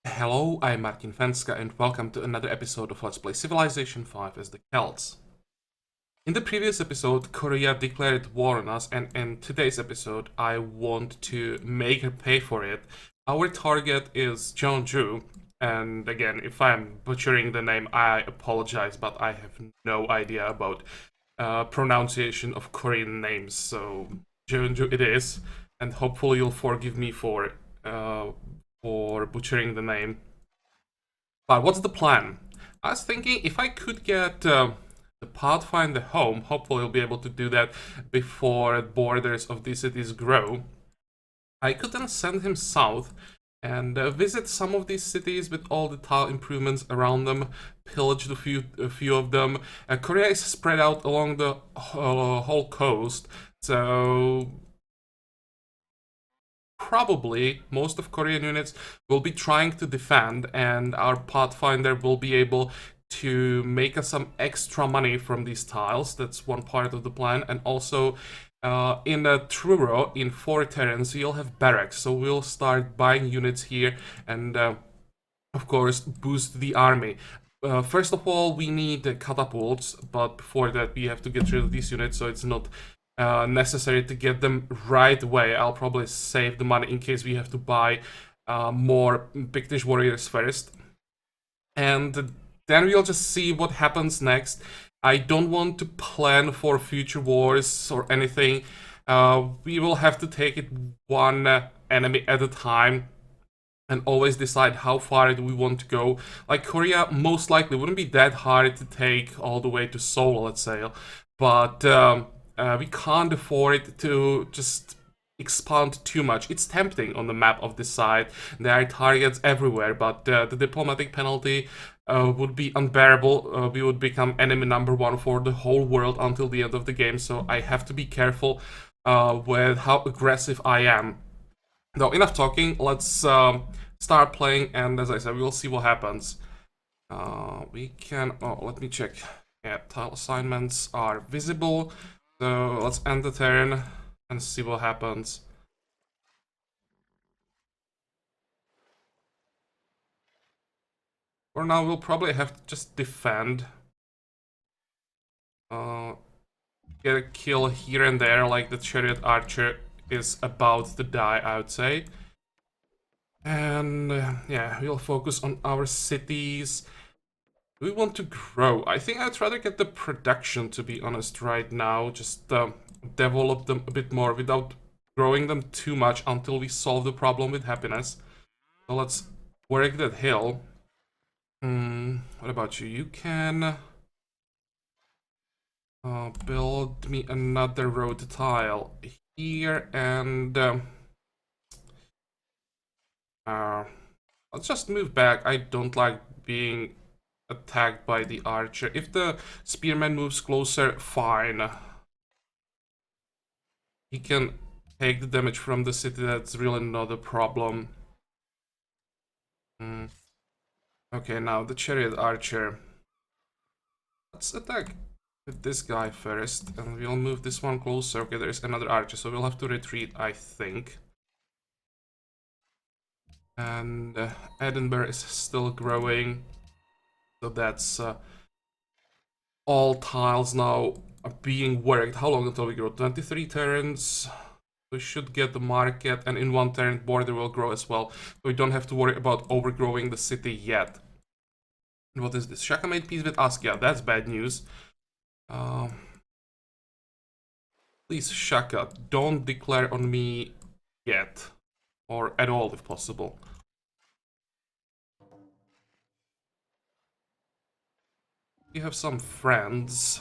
Hello, I'm Martin Fencka and welcome to another episode of Let's Play Civilization 5 as the Celts. In the previous episode, Korea declared war on us, and in today's episode, I want to make her pay for it. Our target is Jeonju, and again, if I'm butchering the name, I apologize, but I have no idea about pronunciation of Korean names, so Jeonju it is, and hopefully you'll forgive me for butchering the name. But what's the plan? I was thinking if I could get the Pathfinder home, hopefully I'll be able to do that before borders of these cities grow. I could then send him south and visit some of these cities with all the tile improvements around them, pillage a few of them. Korea is spread out along the whole coast, so probably most of Korean units will be trying to defend, and our Pathfinder will be able to make us some extra money from these tiles. That's one part of the plan. And also in Truro, in 4 terrains, you'll have barracks, so we'll start buying units here and of course boost the army. First of all, we need catapults, but before that we have to get rid of these units, so it's not necessary to get them right away. I'll probably save the money in case we have to buy more Pictish warriors first. And then we'll just see what happens next. I don't want to plan for future wars or anything. We will have to take it one enemy at a time and always decide how far do we want to go. Like Korea most likely wouldn't be that hard to take all the way to Seoul, let's say, but we can't afford to just expand too much. It's tempting on the map of this side. There are targets everywhere, but the diplomatic penalty would be unbearable. We would become enemy number 1 for the whole world until the end of the game, so I have to be careful with how aggressive I am. Now, enough talking, let's start playing, and as I said, we'll see what happens. We can... oh, let me check. Yeah, tile assignments are visible. So let's end the turn and see what happens. For now, we'll probably have to just defend. Get a kill here and there, like the chariot archer is about to die, I would say. And yeah, we'll focus on our cities. We want to grow. I think I'd rather get the production, to be honest, right now. Just develop them a bit more without growing them too much until we solve the problem with happiness. So let's work that hill. What about you? You can build me another road tile here, and let's just move back. I don't like being attacked by the archer. If the spearman moves closer, fine. He can take the damage from the city, that's really not a problem. Okay, now the chariot archer. Let's attack with this guy first, and we'll move this one closer. Okay, there's another archer, so we'll have to retreat, I think. And Edinburgh is still growing. So that's all tiles now are being worked. How long until we grow? 23 turns. We should get the market, and in 1 turn border will grow as well. So we don't have to worry about overgrowing the city yet. And what is this? Shaka made peace with us. Yeah, that's bad news. Please, Shaka, don't declare on me yet. Or at all, if possible. You have some friends.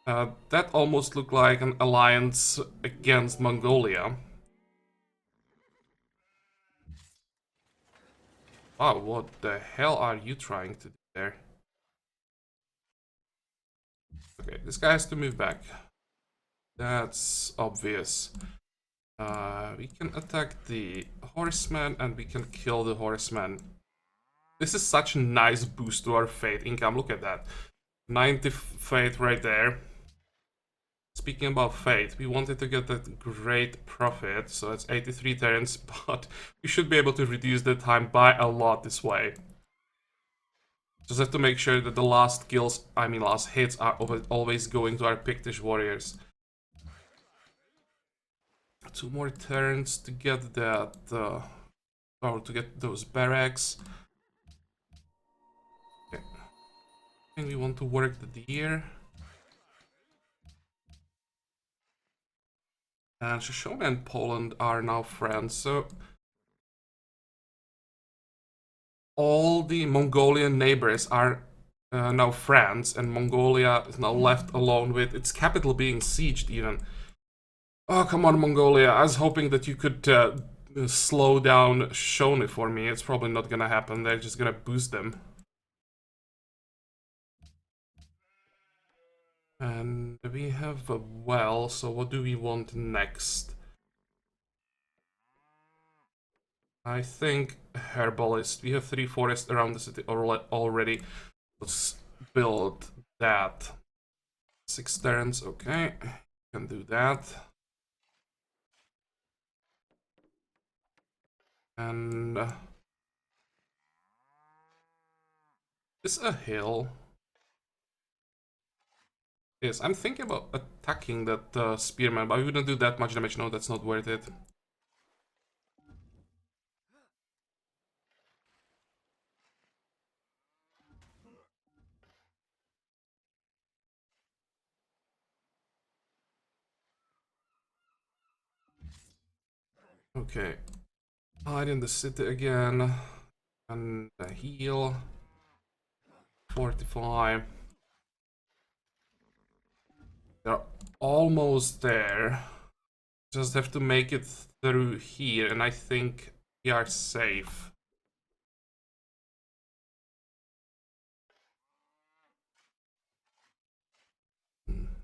That almost looked like an alliance against Mongolia. Wow, what the hell are you trying to do there? Okay, this guy has to move back. That's obvious. We can attack the horseman, and we can kill the horseman. This is such a nice boost to our faith income. Look at that. 90 faith right there. speaking about fate, we wanted to get that great profit, so it's 83 turns, but we should be able to reduce the time by a lot this way. Just have to make sure that the last kills, I mean last hits, are always going to our Pictish warriors. 2 more turns to get that, or to get those barracks. Okay. I think we want to work the deer. And Shoshone and Poland are now friends, so all the Mongolian neighbors are now friends, and Mongolia is now left alone with its capital being sieged even. Oh, come on, Mongolia. I was hoping that you could slow down Shoshone for me. It's probably not gonna happen. They're just gonna boost them. And we have a well, so what do we want next? I think herbalist. We have 3 forests around the city already. Let's build that. 6 turns, okay. Can do that. And is a hill? Yes, I'm thinking about attacking that spearman, but we wouldn't do that much damage. No, that's not worth it. Okay. Hide in the city again. And heal. Fortify. They're almost there. Just have to make it through here, and I think we are safe.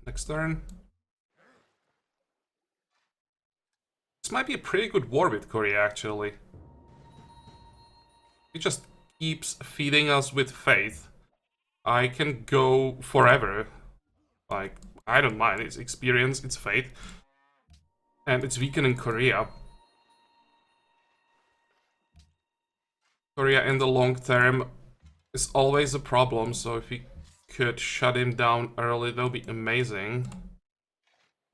Next turn. This might be a pretty good war with Korea, actually. It just keeps feeding us with faith. I can go forever. Like, I don't mind. It's experience, it's faith. And it's weakening Korea. Korea in the long term is always a problem, so if we could shut him down early, that would be amazing.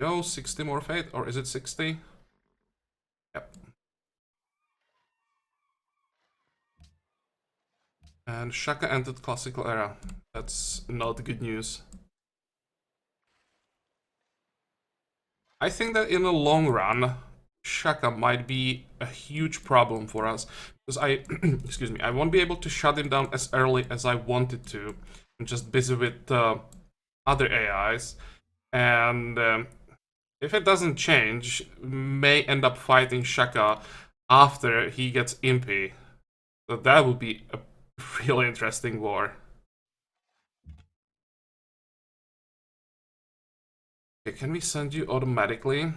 Go, 60 more faith, or is it 60? Yep. And Shaka entered classical era. That's not good news. I think that in the long run, Shaka might be a huge problem for us. Because excuse me, I won't be able to shut him down as early as I wanted to. I'm just busy with other AIs. And if it doesn't change, may end up fighting Shaka after he gets Impy. So that would be a really interesting war. Okay, can we send you automatically?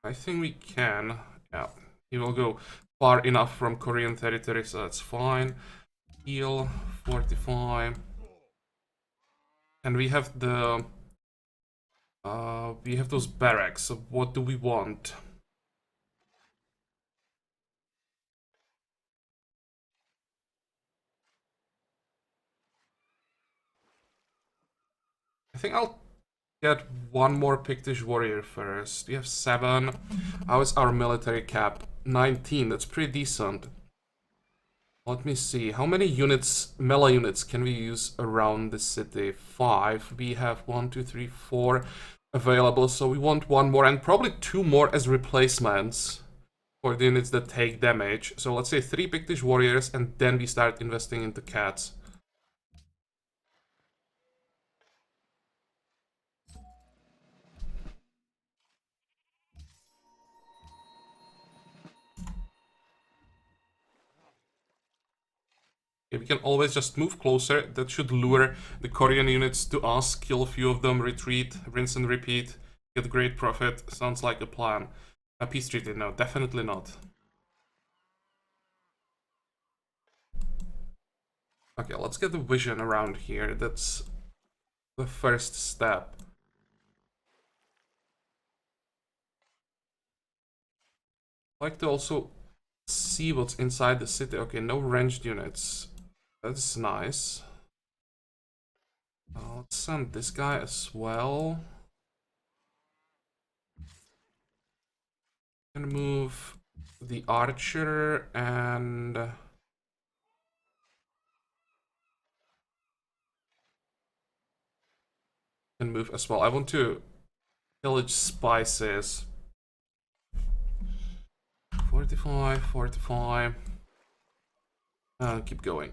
I think we can. Yeah, he will go far enough from Korean territory, so that's fine. Heal, fortify. And we have the... we have those barracks, so what do we want? I think I'll get 1 more Pictish warrior first. We have 7. How is our military cap? 19, that's pretty decent. Let me see, how many units, melee units, can we use around the city? 5. We have 1, 2, 3, 4 available, so we want 1 more, and probably 2 more as replacements for the units that take damage. So let's say 3 Pictish warriors, and then we start investing into cats. Okay, we can always just move closer. That should lure the Korean units to us, kill a few of them, retreat, rinse and repeat, get great profit. Sounds like a plan. A peace treaty? No, definitely not. Okay, let's get the vision around here. That's the first step. I'd like to also see what's inside the city. Okay, no ranged units. That's nice. Let's send this guy as well. Gonna move the archer and can move as well. I want to pillage spices. 45, 45. Keep going.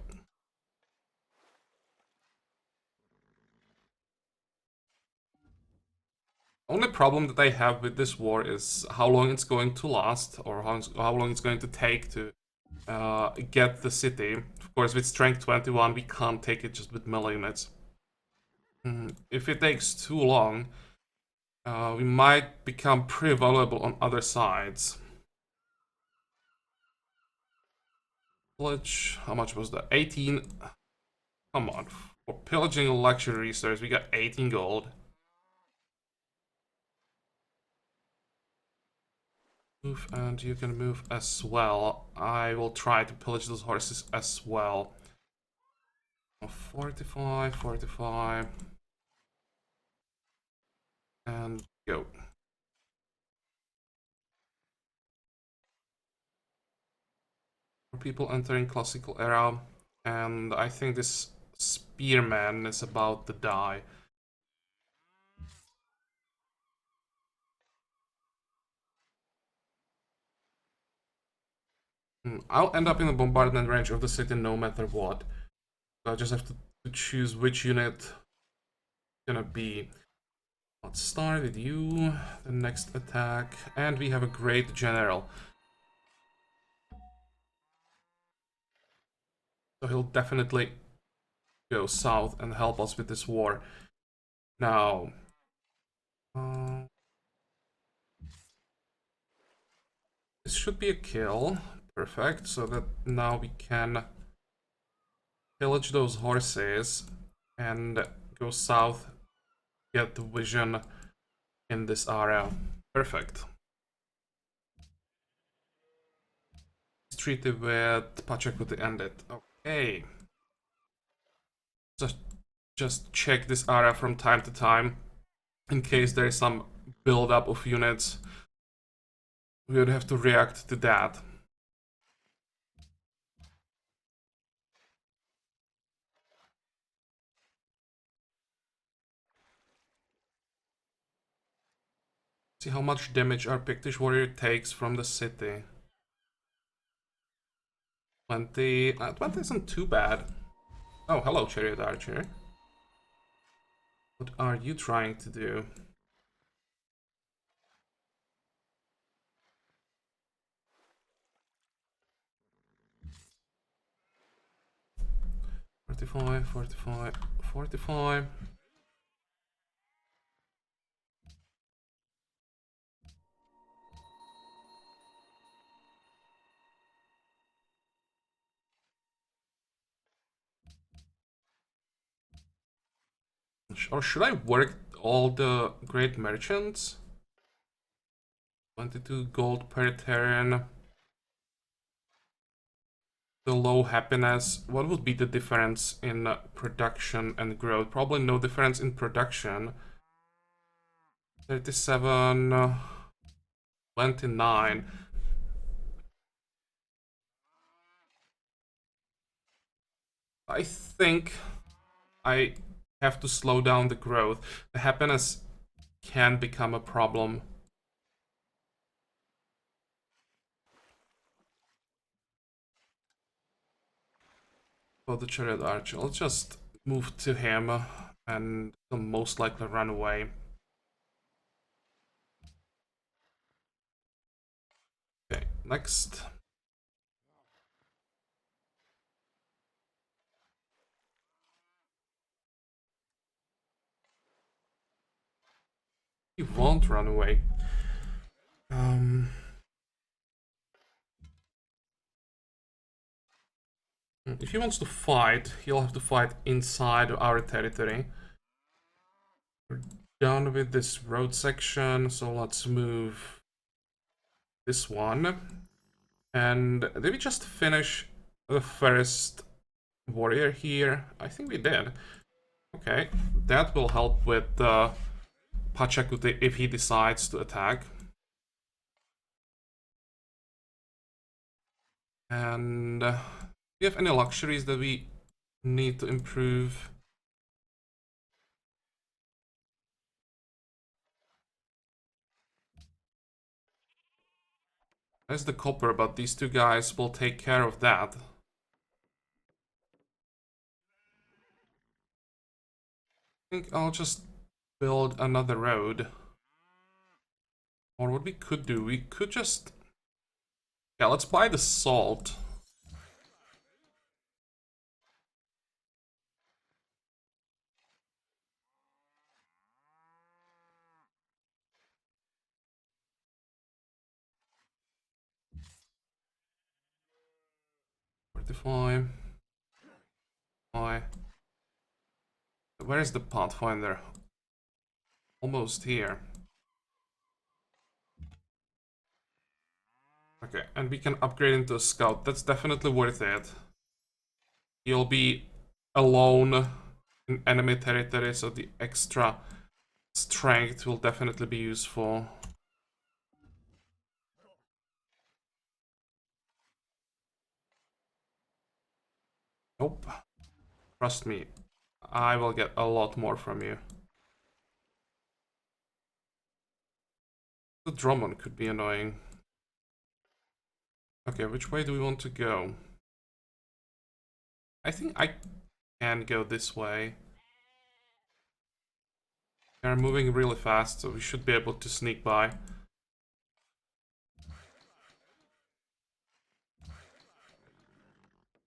Only problem that I have with this war is how long it's going to last, or how long it's going to take to get the city. Of course, with strength 21, we can't take it just with melee units. If it takes too long, we might become pretty vulnerable on other sides. Pillage, how much was that? 18. Come on, for pillaging a luxury resource, we got 18 gold. Move, and you can move as well. I will try to pillage those horses as well. 45, 45. And go. More people entering classical era. And I think this spearman is about to die. I'll end up in the bombardment range of the city no matter what. So I just have to choose which unit gonna be. Let's start with you, the next attack, and we have a great general. So he'll definitely go south and help us with this war. Now, this should be a kill. Perfect, so that now we can pillage those horses and go south, get the vision in this area. Perfect. Treaty with Pachak end it. Okay. Just check this area from time to time in case there is some build-up of units. We would have to react to that. See how much damage our Pictish warrior takes from the city. 20. 20 isn't too bad. Oh, hello, Chariot Archer. What are you trying to do? "45, 45, 45. Or should I work all the great merchants? 22 gold per turn. The low happiness. What would be the difference in production and growth? Probably no difference in production. 37, 29. I think I have to slow down the growth. The happiness can become a problem. For the Chariot Archer, I'll just move to him and he'll most likely run away. Okay, next. He won't run away. If he wants to fight, he'll have to fight inside our territory. We're done with this road section, so let's move this one. And did we just finish the first warrior here? I think we did. Okay, that will help with Pachacuti if he decides to attack. And do we have any luxuries that we need to improve? There's the copper, but these two guys will take care of that. I think I'll just build another road. Or what we could do, we could just... Yeah, let's buy the salt. Fortify. Why? Where is the Pathfinder? Almost here. Okay, and we can upgrade into a scout. That's definitely worth it. You'll be alone in enemy territory, so the extra strength will definitely be useful. Nope. Trust me, I will get a lot more from you. The Drummond could be annoying. Okay, which way do we want to go? I think I can go this way. They're moving really fast, so we should be able to sneak by.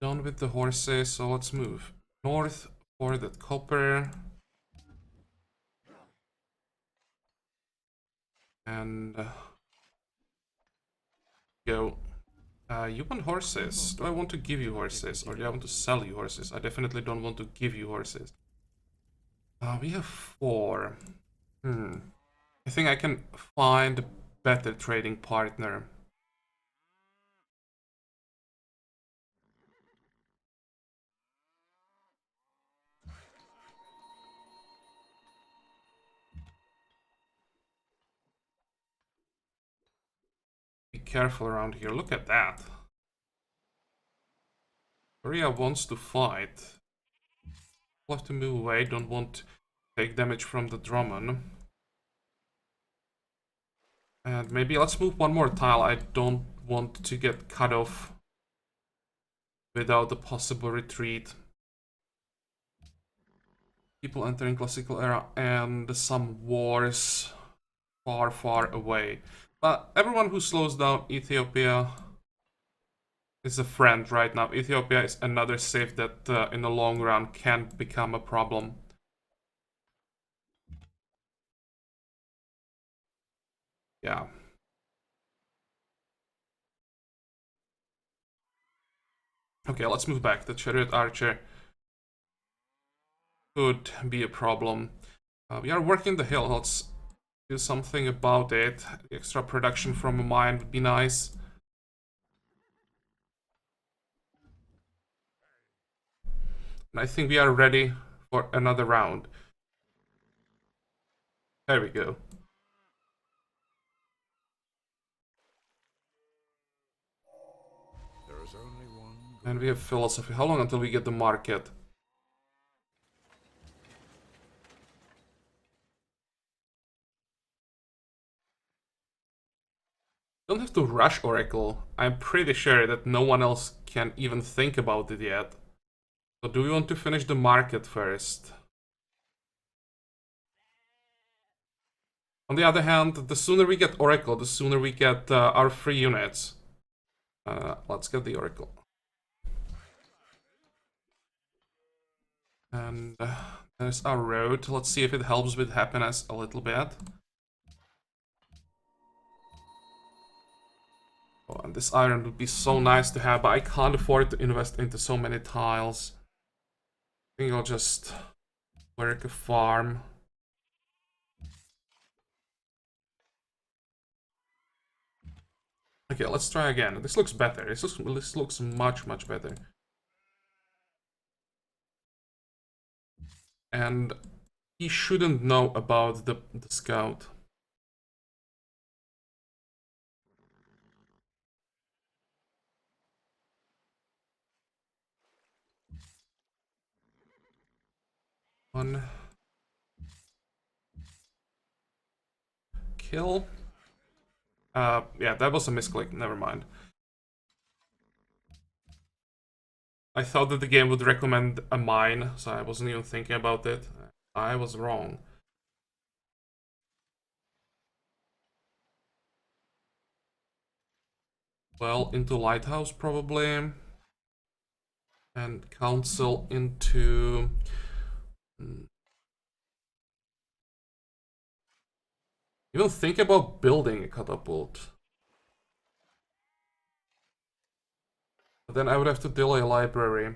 Done with the horses, so let's move north for that copper. And go. You want horses? Do I want to give you horses? Or do I want to sell you horses? I definitely don't want to give you horses. We have 4. I think I can find a better trading partner. Be careful around here. Look at that. Korea wants to fight. We'll have to move away. Don't want to take damage from the Drummond. And maybe let's move one more tile. I don't want to get cut off without a possible retreat. People entering classical era and some wars far, far away. But everyone who slows down Ethiopia is a friend right now. Ethiopia is another save that in the long run can become a problem. Yeah. Okay, let's move back. The chariot archer could be a problem. We are working the hill. Let's do something about it. The extra production from a mine would be nice. And I think we are ready for another round. There we go. And we have philosophy. How long until we get the market? Don't have to rush Oracle. I'm pretty sure that no one else can even think about it yet. So do we want to finish the market first? On the other hand, the sooner we get Oracle, the sooner we get our free units. Let's get the Oracle. And there's our road. Let's see if it helps with happiness a little bit. Oh, and this iron would be so nice to have, but I can't afford to invest into so many tiles. I think I'll just work a farm. Okay, let's try again. This looks better. This looks much, much better. And he shouldn't know about the scout. One. Kill. Yeah, that was a misclick. Never mind. I thought that the game would recommend a mine, so I wasn't even thinking about it. I was wrong. Well, into Lighthouse probably. And Council into... Even think about building a catapult. But then I would have to delay a library.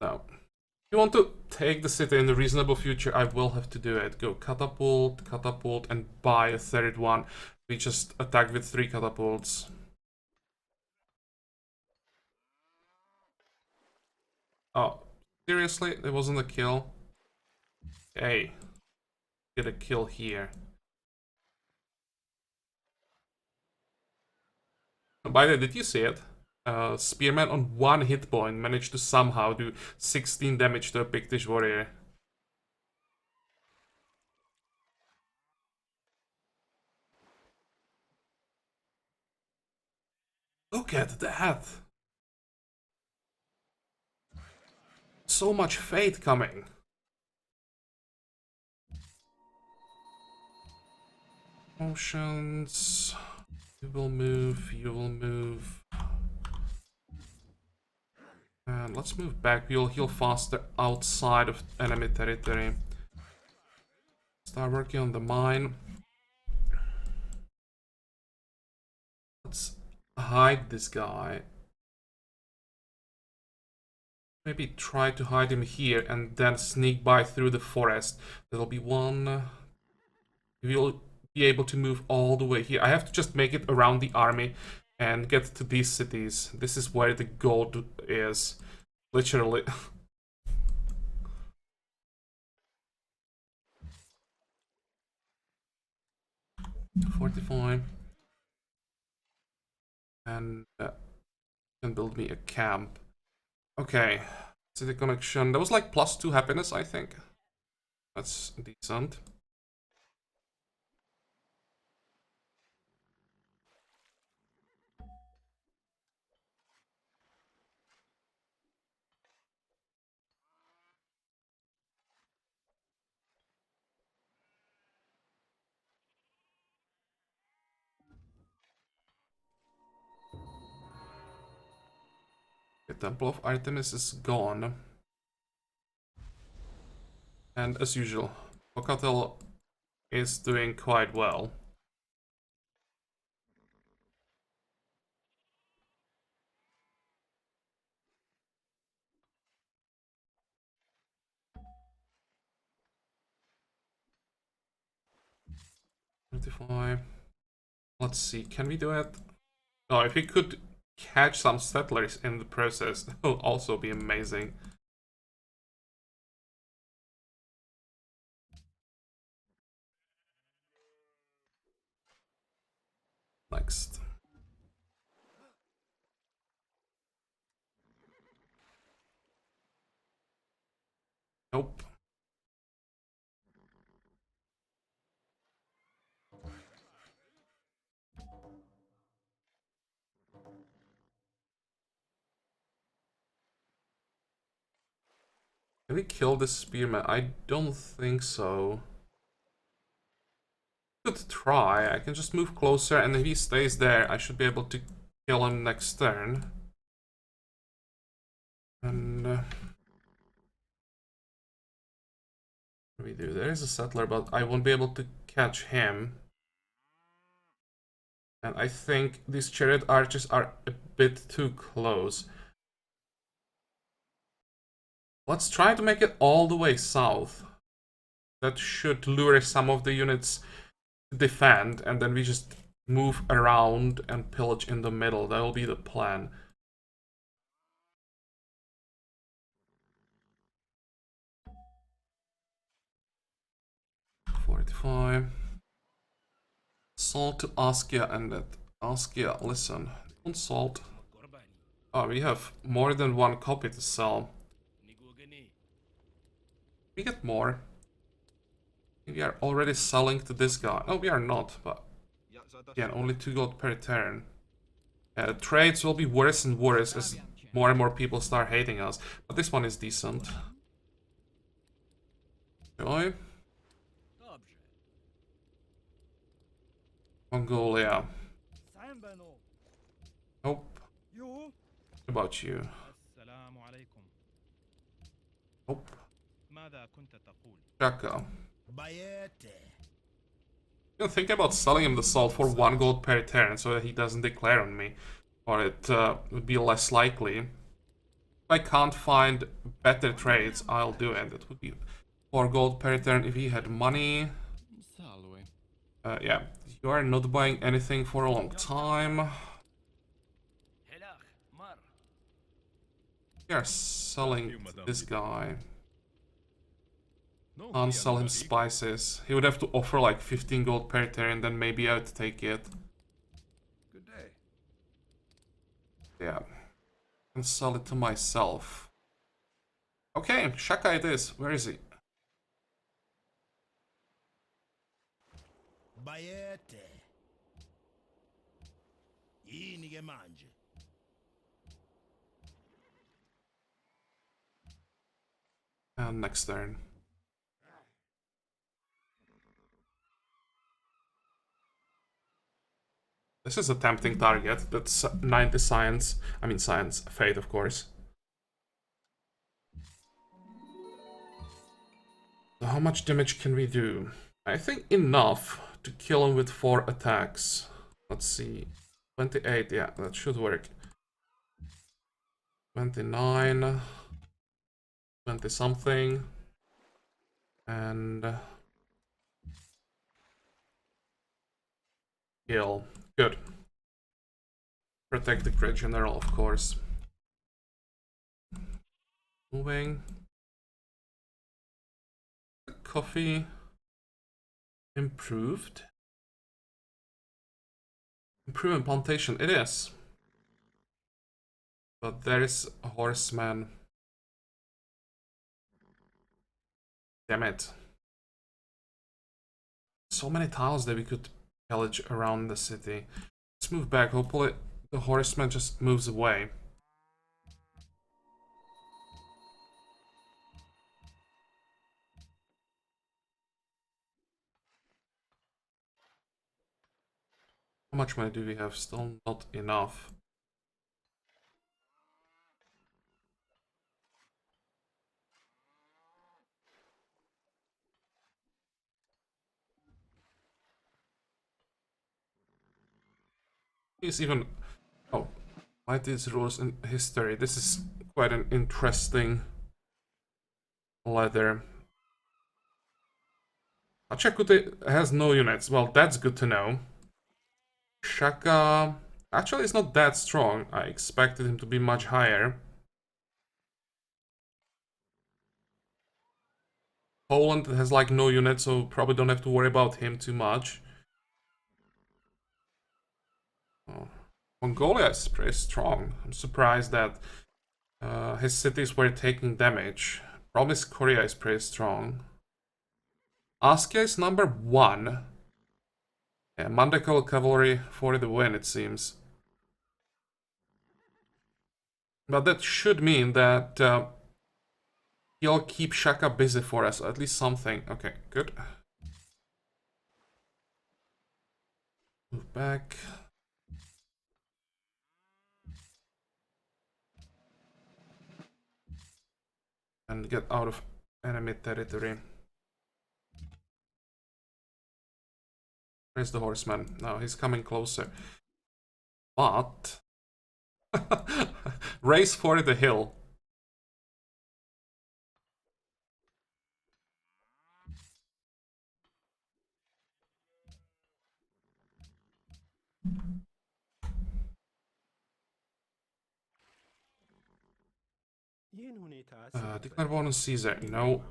No. If you want to take the city in the reasonable future, I will have to do it. Go catapult, catapult, and buy a third one. We just attack with 3 catapults. Oh, seriously? There wasn't a kill? Hey. Get a kill here. By the way, did you see it? Spearman on 1 hit point managed to somehow do 16 damage to a Pictish warrior. Look at that! So much fate coming. Motions. You will move, you will move. And let's move back. We'll heal faster outside of enemy territory. Start working on the mine. Let's hide this guy. Maybe try to hide him here and then sneak by through the forest. That'll be one. We'll be able to move all the way here. I have to just make it around the army and get to these cities. This is where the gold is. Literally. $45. And can build me a camp. Okay. City connection. That was like +2 happiness, I think. That's decent. The Temple of Artemis is gone. And as usual, Bocatel is doing quite well. Let's see, can we do it? Oh, if we could catch some settlers in the process, that would also be amazing. Next. Nope. Can we kill this spearman? I don't think so. Could try. I can just move closer, and if he stays there, I should be able to kill him next turn. And what do we do? There is a settler, but I won't be able to catch him. And I think these chariot archers are a bit too close. Let's try to make it all the way south. That should lure some of the units to defend, and then we just move around and pillage in the middle. That will be the plan. $45. Salt to Askia and that. Askia, listen. Want salt? Oh, we have more than one copy to sell. We get more. We are already selling to this guy. Oh, we are not, but again, only 2 gold per turn. Trades will be worse and worse as more and more people start hating us. But this one is decent. Joy. Mongolia. Nope. What about you? Nope. Shaka. You know, think about selling him the salt for 1 gold per turn so that he doesn't declare on me. Or it would be less likely. If I can't find better trades, I'll do it. It would be 4 gold per turn if he had money. Yeah, you are not buying anything for a long time. We are selling this guy. Can't sell him spices. He would have to offer like 15 gold per turn, then maybe I'd take it. Good day. Yeah. And sell it to myself. Okay, Shaka it is. Where is he? And next turn. This is a tempting target. That's 90 science. I mean science. Fate, of course. So how much damage can we do? I think enough to kill him with 4 attacks. Let's see. 28, yeah, that should work. 29. 20 something. And... kill. Good. Protect the great general, of course. Moving. Coffee. Improved. Improvement plantation, it is. But there is a horseman. Damn it. So many tiles that we could pillage around the city. Let's move back. Hopefully the horseman just moves away. How much money do we have? Still not enough. He's even... oh, why these rules in history? This is quite an interesting letter. Achakute has no units. Well, that's good to know. Shaka... actually, it's not that strong. I expected him to be much higher. Poland has like no units, so probably don't have to worry about him too much. Oh. Mongolia is pretty strong. I'm surprised that his cities were taking damage. Promise Korea is pretty strong. Askia is number 1. Yeah, Mandakol cavalry for the win, it seems. But that should mean that he'll keep Shaka busy for us, or at least something. Okay, good. Move back. And get out of enemy territory. Where's the horseman? No, he's coming closer. But... race for the hill. Declare war on Caesar. No.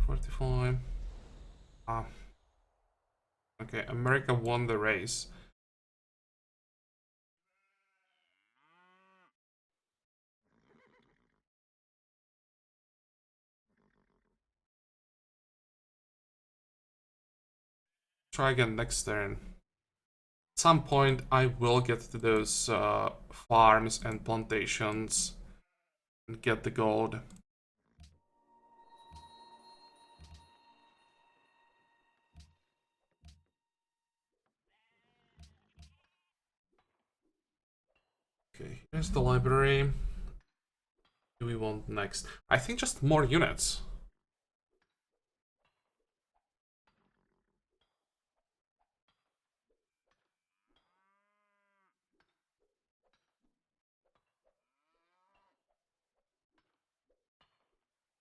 $45. Ah. Okay, America won the race. Try again next turn. At some point, I will get to those farms and plantations and get the gold. Okay, here's the library. What do we want next? I think just more units.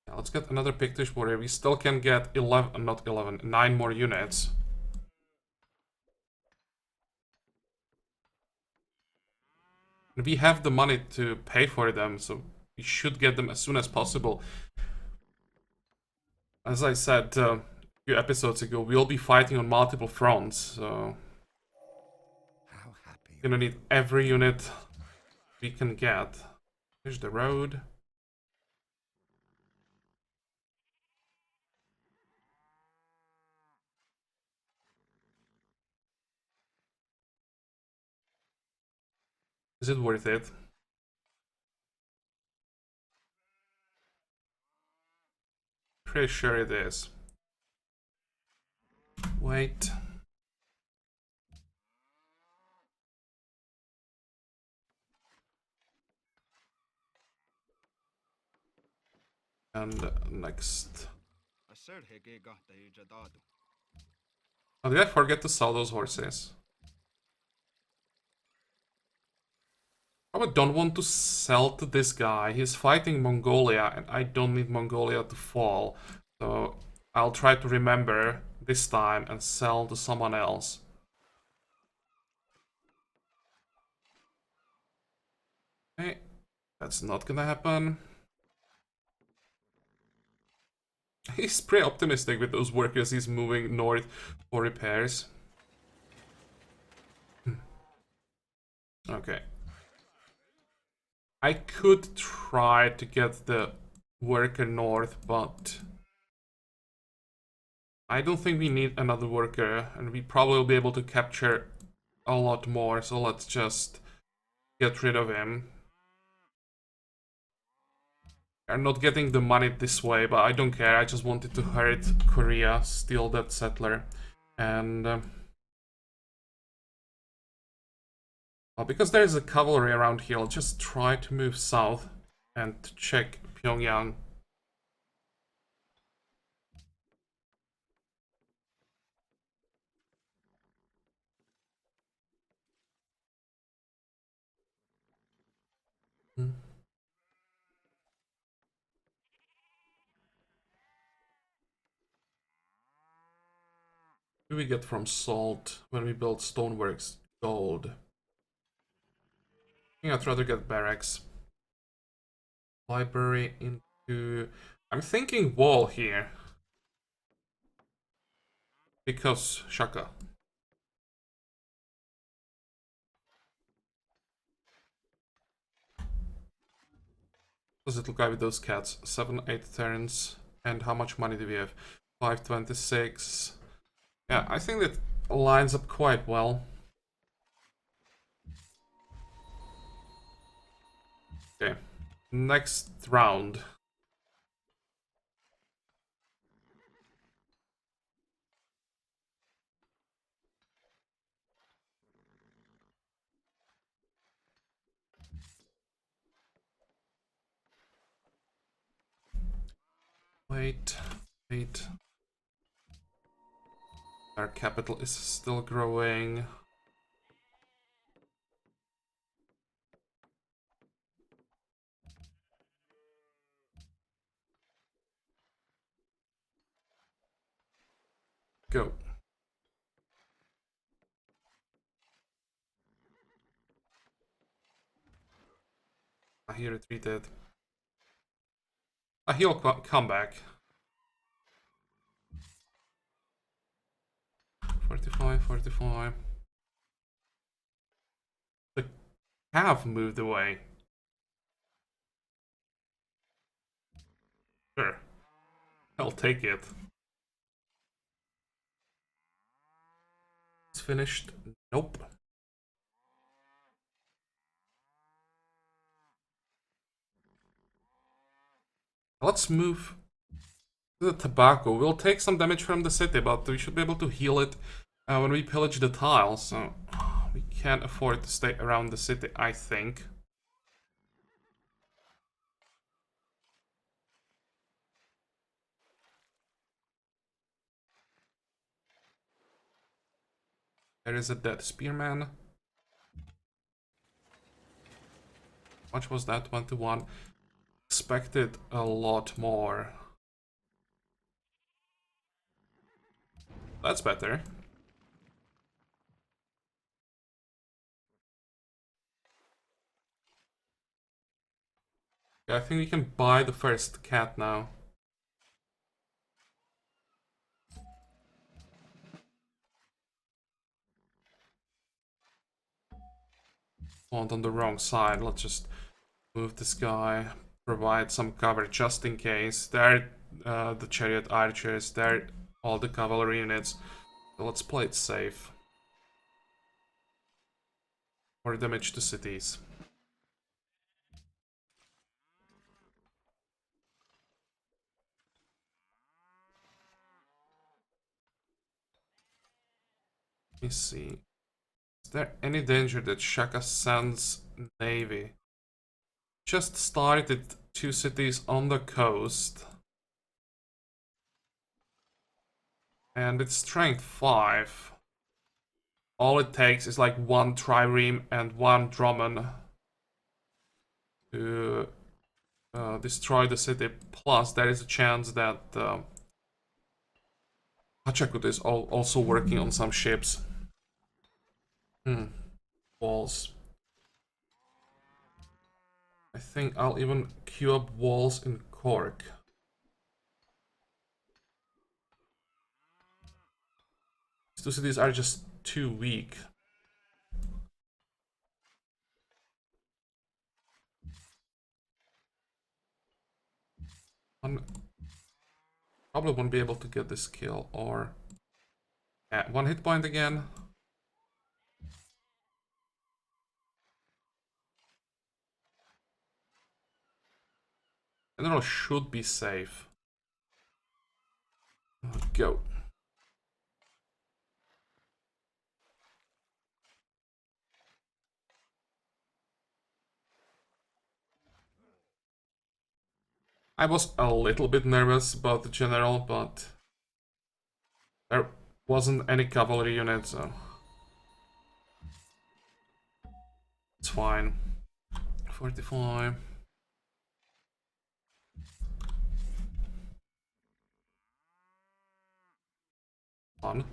Yeah, let's get another Pictish warrior. We still can get 11, not 11, 9 more units. And we have the money to pay for them, so we should get them as soon as possible. As I said a few episodes ago, we'll be fighting on multiple fronts, so we're gonna need every unit we can get. Here's the road. Is it worth it? Pretty sure it is. Wait. And next. Oh, did I forget to sell those horses? I don't want to sell to this guy. He's fighting Mongolia, and I don't need Mongolia to fall. So I'll try to remember this time and sell to someone else. Okay, that's not gonna happen. He's pretty optimistic with those workers he's moving north for repairs. Okay. I could try to get the worker north, but I don't think we need another worker, and we probably will be able to capture a lot more, so let's just get rid of him. I'm not getting the money this way, but I don't care. I just wanted to hurt Korea, steal that settler. And well, because there's a cavalry around here, I'll just try to move south and check Pyongyang. Hmm. What do we get from salt when we build stoneworks? Gold. I think I'd rather get barracks. Library into... I'm thinking wall here. Because Shaka. Does it look like with those cats? 7, 8 turns. And how much money do we have? 526. Yeah, I think that lines up quite well. Okay, next round. Wait. Our capital is still growing. He retreated. He'll come back. 45, 45. The calf moved away. Sure. I'll take it. It's finished. Nope. Let's move to the tobacco. We'll take some damage from the city, but we should be able to heal it when we pillage the tile. So we can't afford to stay around the city, I think. There is a dead spearman. How much was that? 1-1. Expected a lot more. That's better. Yeah, I think we can buy the first cat now. On the wrong side. Let's just move this guy. Provide some cover just in case. There the chariot archers. There all the cavalry units. So let's play it safe. More damage to cities. Let me see. Is there any danger that Shaka sends navy? Just started 2 cities on the coast. And it's strength 5. All it takes is like 1 trireme and 1 Drummond to destroy the city. Plus, there is a chance that Hachakut is also working on some ships. Walls. I think I'll even queue up walls in Cork. These 2 cities are just too weak. Probably won't be able to get this kill, or... Yeah, 1 hit point again. General should be safe. Go. I was a little bit nervous about the general, but there wasn't any cavalry unit, so it's fine. 45. Fun.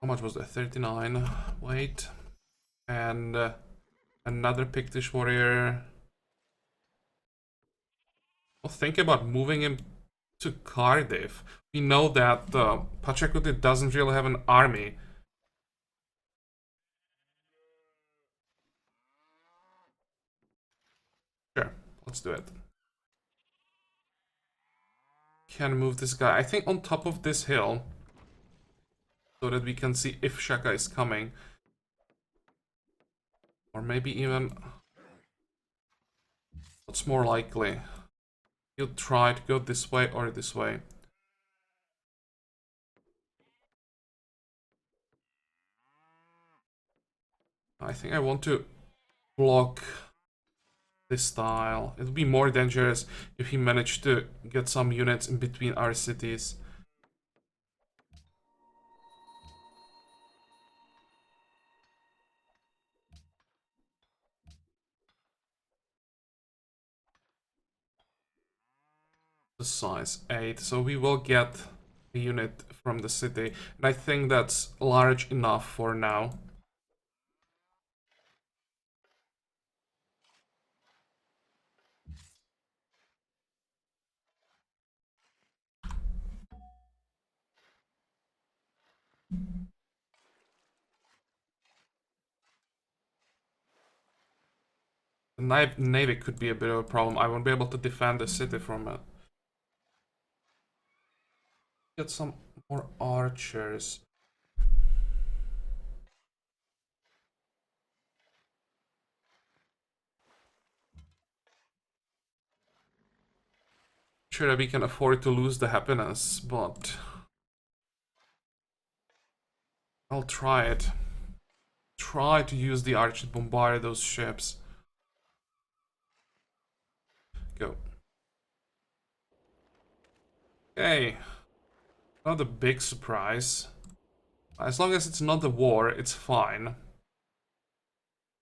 How much was that? 39. Wait. And another Pictish warrior. Well, think about moving him to Cardiff. We know that Pachacuti doesn't really have an army. Sure, let's do it. Can move this guy, I think, on top of this hill, so that we can see if Shaka is coming. Or maybe even... What's more likely? He'll try to go this way or this way. I think I want to block this tile. It would be more dangerous if he managed to get some units in between our cities. The size 8, so we will get a unit from the city, and I think that's large enough for now. navy could be a bit of a problem. I won't be able to defend the city from it. Get some more archers. Sure, we can afford to lose the happiness, but I'll try it. Try to use the archer to bombard those ships. Go. Okay. Not a big surprise. As long as it's not a war, it's fine.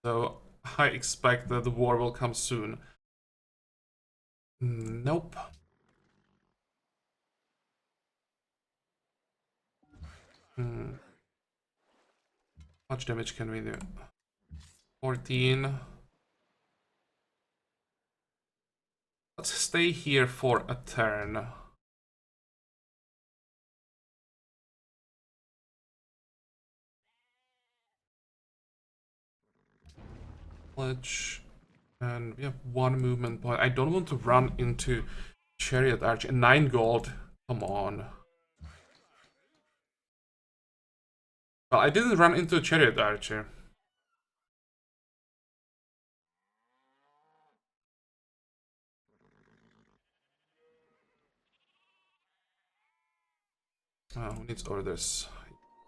So I expect that the war will come soon. Nope. How much damage can we do? 14. Let's stay here for a turn. Pledge. And we have 1 movement point. I don't want to run into Chariot Archer. 9 gold. Come on. Well, I didn't run into a Chariot Archer. Who needs orders?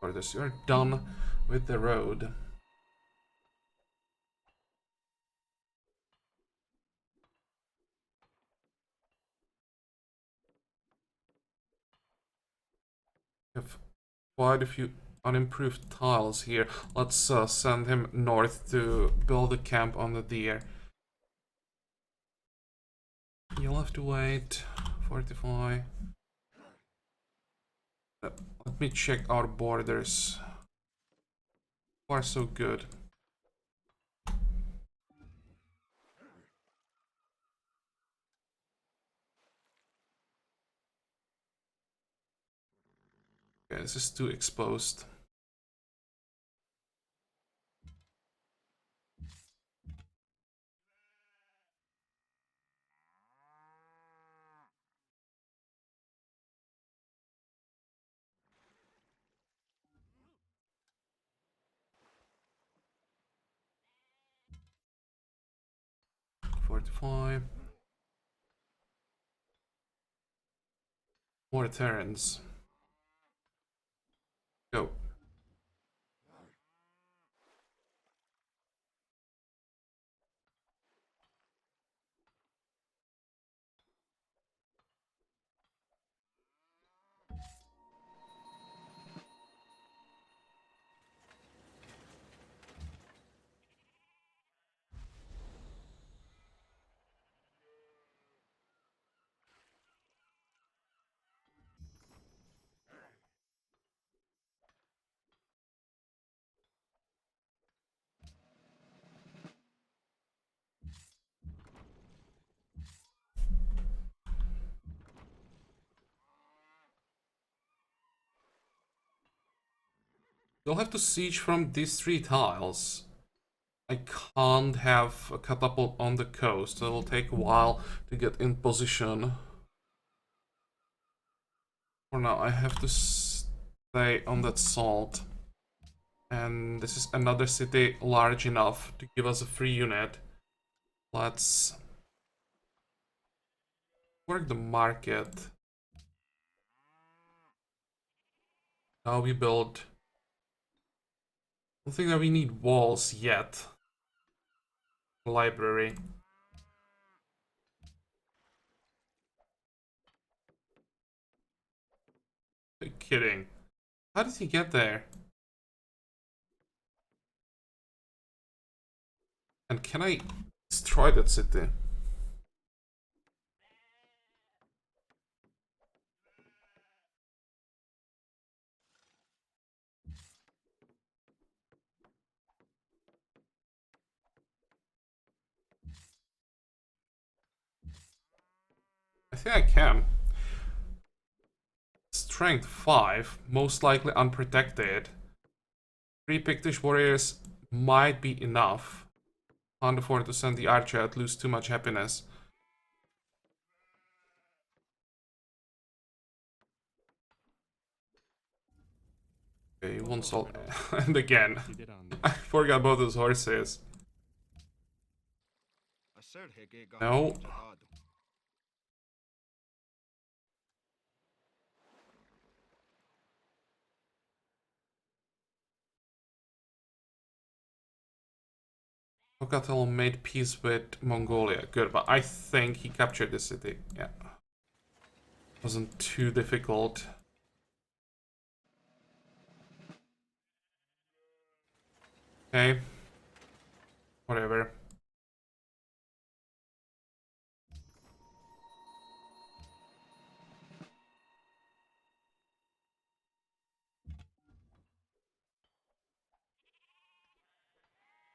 Orders. You're done with the road. We have quite a few unimproved tiles here. Let's send him north to build a camp on the deer. You'll have to wait. Fortify. Let me check our borders. Far so good. Okay, this is too exposed. Fortify. More Terrans. Go. You'll have to siege from these 3 tiles. I can't have a catapult on the coast. It'll take a while to get in position. For now, I have to stay on that salt. And this is another city large enough to give us a free unit. Let's work the market. Now we build. I don't think that we need walls yet. Library. Are you kidding? How did he get there? And can I destroy that city? I think I can. Strength 5, most likely unprotected. 3 Pictish warriors might be enough. Can't afford to send the archer out, lose too much happiness. Okay, one soul. And again, I forgot about those horses. No. Kokatel made peace with Mongolia. Good, but I think he captured the city. Yeah. Wasn't too difficult. Okay. Whatever.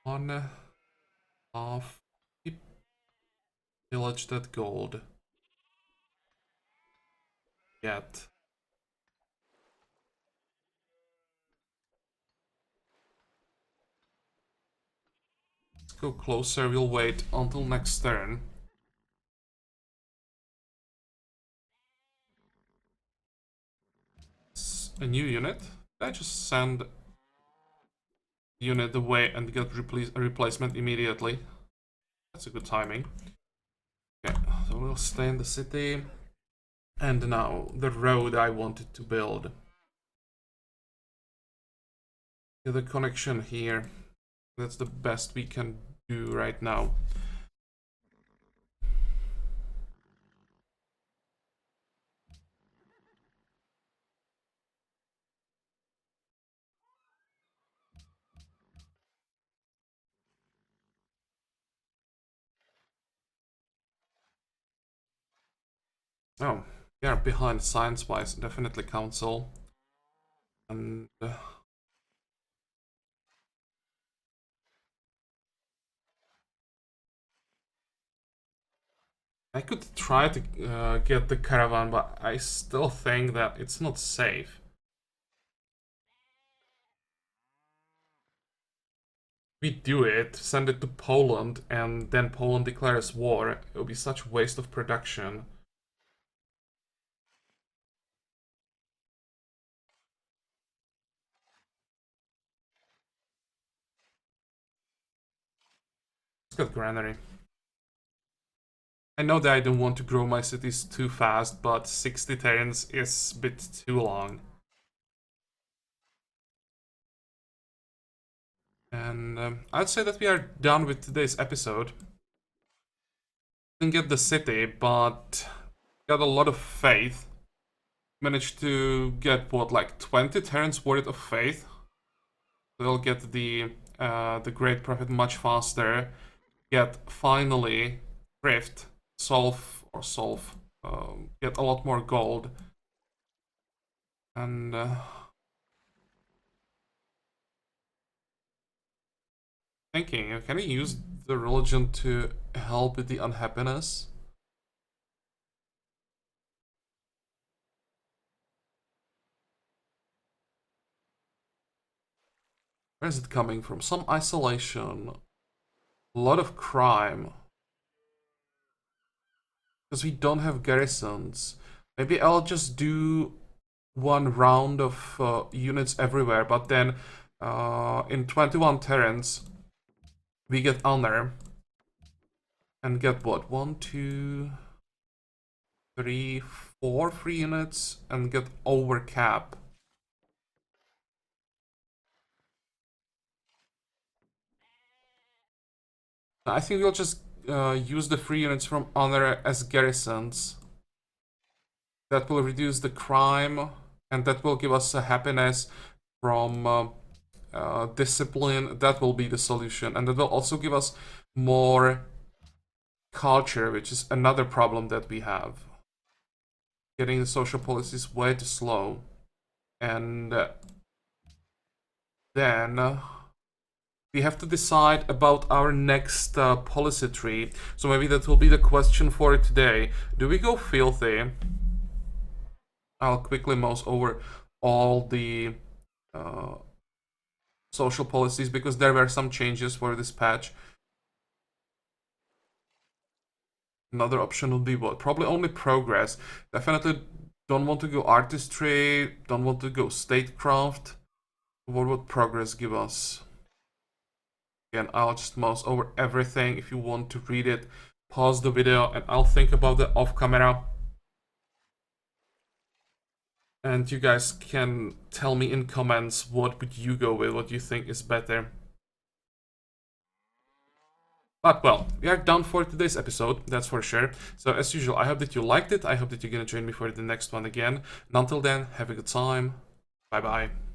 One half. Pillage that gold. Yet. Let's go closer. We'll wait until next turn. It's a new unit. Did I just send unit away and get a replacement immediately? That's a good timing. Okay, so we'll stay in the city. And now, the road I wanted to build. Get a connection here. That's the best we can do right now. Oh, we are behind science-wise, definitely council. And I could try to get the caravan, but I still think that it's not safe. We do it, send it to Poland, and then Poland declares war. It will be such waste of production. Let's get granary. I know that I don't want to grow my cities too fast, but 60 turns is a bit too long. And I'd say that we are done with today's episode. Didn't get the city, but got a lot of faith. Managed to get, what, like 20 turns worth of faith. They'll get the great prophet much faster. Get finally thrift, solve, get a lot more gold. And thinking, can we use the religion to help with the unhappiness? Where is it coming from? Some isolation, a lot of crime. Because we don't have garrisons. Maybe I'll just do one round of units everywhere, but then in 21 turns we get honor and get what? 1, 2, 3, 4 free units and get over cap. I think we'll just use the free units from honor as garrisons. That will reduce the crime and that will give us a happiness from discipline. That will be the solution, and that will also give us more culture, which is another problem that we have. Getting the social policies way too slow, and then we have to decide about our next policy tree. So maybe that will be the question for today. Do we go filthy? I'll quickly mouse over all the social policies because there were some changes for this patch. Another option would be what? Probably only progress. Definitely don't want to go artistry, don't want to go statecraft. What would progress give us? Again, I'll just mouse over everything. If you want to read it, pause the video and I'll think about it off camera. And you guys can tell me in comments what would you go with, what you think is better. But well, we are done for today's episode, that's for sure. So as usual, I hope that you liked it. I hope that you're gonna join me for the next one again. And until then, have a good time. Bye bye.